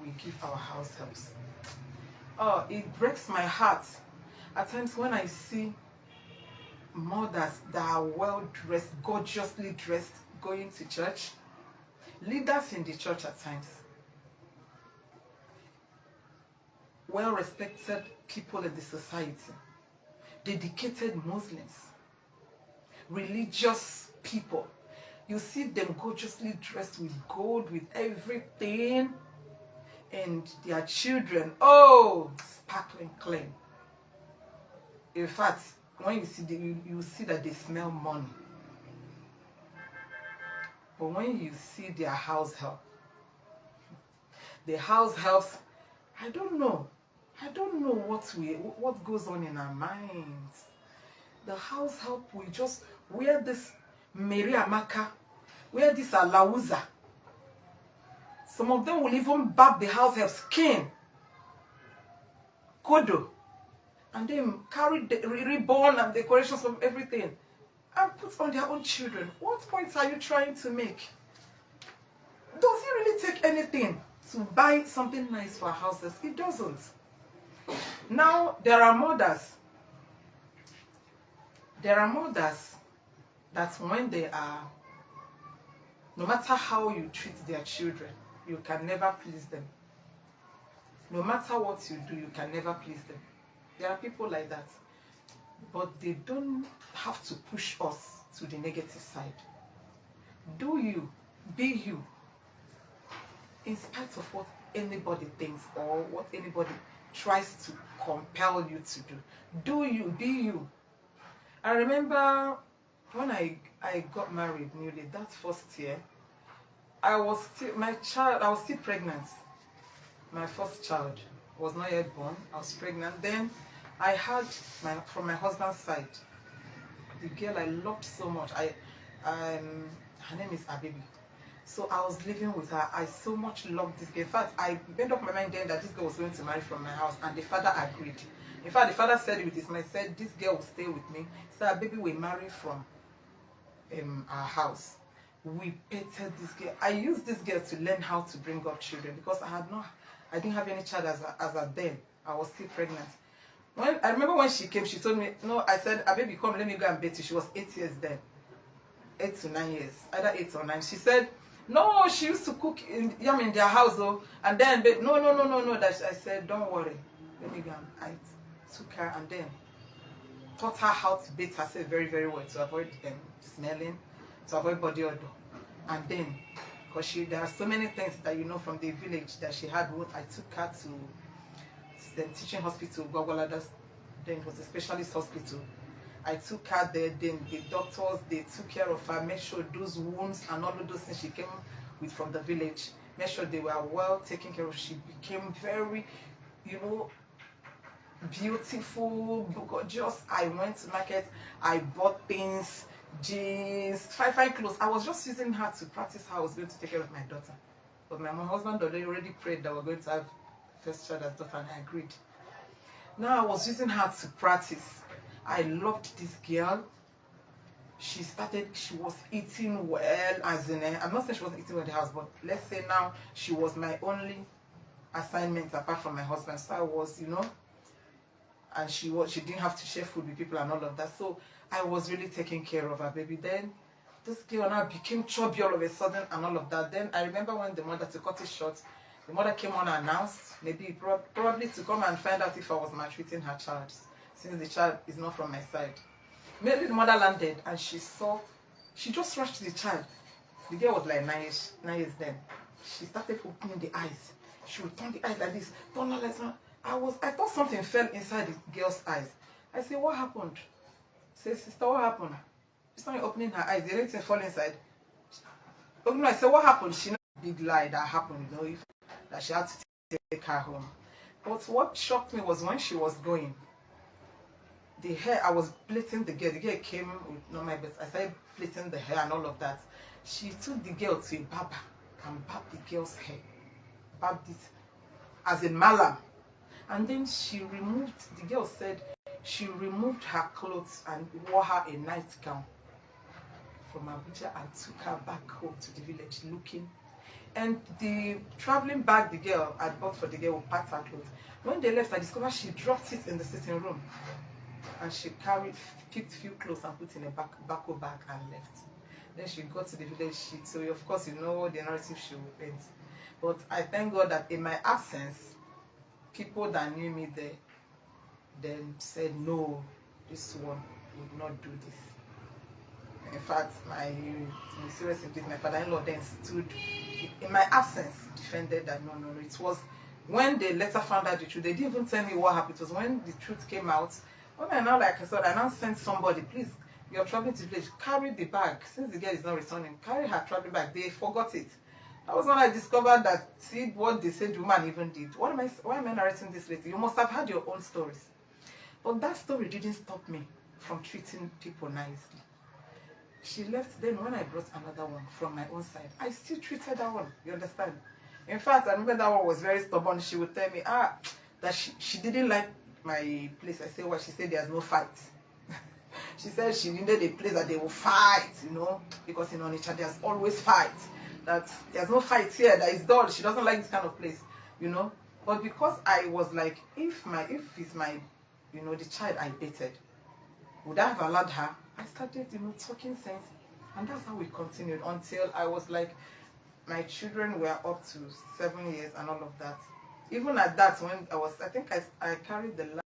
we give our house helps. Oh, it breaks my heart at times when I see mothers that are well dressed, gorgeously dressed, going to church, leaders in the church at times, well respected people in the society, dedicated Muslims, religious people. You see them gorgeously dressed with gold, with everything, and their children, oh, sparkling clean. In fact, when you see them, you see that they smell money. But when you see their house help, the house helps, I don't know what goes on in our minds. The house help will just wear this Mary Amaka, wear this Alauza. Some of them will even barb the house help skin, kodo, and then carry the ribbon and decorations of everything and put on their own children. What points are you trying to make? Does it really take anything to buy something nice for houses? It doesn't. Now, there are mothers that when they are, no matter how you treat their children, you can never please them. No matter what you do, you can never please them. There are people like that. But they don't have to push us to the negative side. Do you, be you, in spite of what anybody thinks or what anybody tries to compel you to do. Do you, be you. I remember when I got married newly, that first year, I was still pregnant. My first child was not yet born. I was pregnant. Then I had from my husband's side, the girl I loved so much. Her name is Abibi. So I was living with her. I so much loved this girl. In fact, I made up my mind then that this girl was going to marry from my house, and the father agreed. In fact, the father said it with his mind, said this girl will stay with me. So Baby will marry from our house. We petted this girl. I used this girl to learn how to bring up children because I didn't have any child as at then. I was still pregnant. I remember when she came, she told me, no, I said, Baby, come, let me go and bathe you. She was 8 years then. 8 to 9 years, either 8 or 9. She said, no, she used to cook yam in their house though, and then no. That I said, don't worry, let me go and I took her and then taught her how to bathe herself very, very well to avoid smelling, to avoid body odor. And then, because there are so many things that you know from the village that she had. I took her to the teaching hospital, Gwagwalada. Then it was a specialist hospital. I took her there, then the doctors, they took care of her, made sure those wounds and all of those things she came with from the village, made sure they were well taken care of. She became very, beautiful, gorgeous. I went to market, I bought things, jeans, fine clothes. I was just using her to practice how I was going to take care of my daughter. But my husband already prayed that we're going to have first child as daughter, and I agreed. Now I was using her to practice. I loved this girl. She was eating well, as in, I'm not saying she wasn't eating well in the house, but let's say now she was my only assignment apart from my husband. So I was, and she didn't have to share food with people and all of that. So I was really taking care of her baby. Then this girl now became chubby all of a sudden and all of that. Then I remember when the mother, to cut it short, the mother came on announced, maybe probably to come and find out if I was maltreating her child, since the child is not from my side. Maybe the mother landed and she just rushed the child. The girl was like 9 years then. She started opening the eyes. She would turn the eyes like this. I thought something fell inside the girl's eyes. I said, what happened? I said, sister, what happened? She started opening her eyes. Did anything fall inside? I said, what happened? She know the big lie that happened, that she had to take her home. But what shocked me was when she was going, the hair, I was plaiting the girl. The girl came with normal best. I started plaiting the hair and all of that. She took the girl to a barber and barbed the girl's hair. Barbed it as a malam. And then the girl said she removed her clothes and wore her a nightgown from Abuja and took her back home to the village looking And the traveling bag the girl had bought for the girl would pack her clothes. When they left, I discovered she dropped it in the sitting room. And she picked few clothes and put in a backo bag and left. Then she got to the village sheet. So of course you know the narrative she will paint. But I thank God that in my absence, people that knew me there then said, no, this one would not do this. In fact, my serious in my father-in-law then stood in my absence, defended that no. It was when they later found out the truth. They didn't even tell me what happened. It was when the truth came out. When I now, like I said, I now sent somebody, please, you're traveling to the village, carry the bag. Since the girl is not returning, carry her traveling bag. They forgot it. That was when I discovered that, see what they said the woman even did. Why am I narrating this later? You must have had your own stories. But that story didn't stop me from treating people nicely. She left. Then when I brought another one from my own side, I still treated that one. You understand? In fact, I remember that one was very stubborn. She would tell me, that she didn't like my place. I said, well, she said there's no fight. She said she needed a place that they will fight, you know, because in Onitsha there's always fight. That there's no fight here, that is dull. She doesn't like this kind of place, you know. But because I was like, if it's my, you know, the child I dated, would I have allowed her? I started, you know, talking sense. And that's how we continued until I was like, my children were up to 7 years and all of that. Even at that, when I think I carried the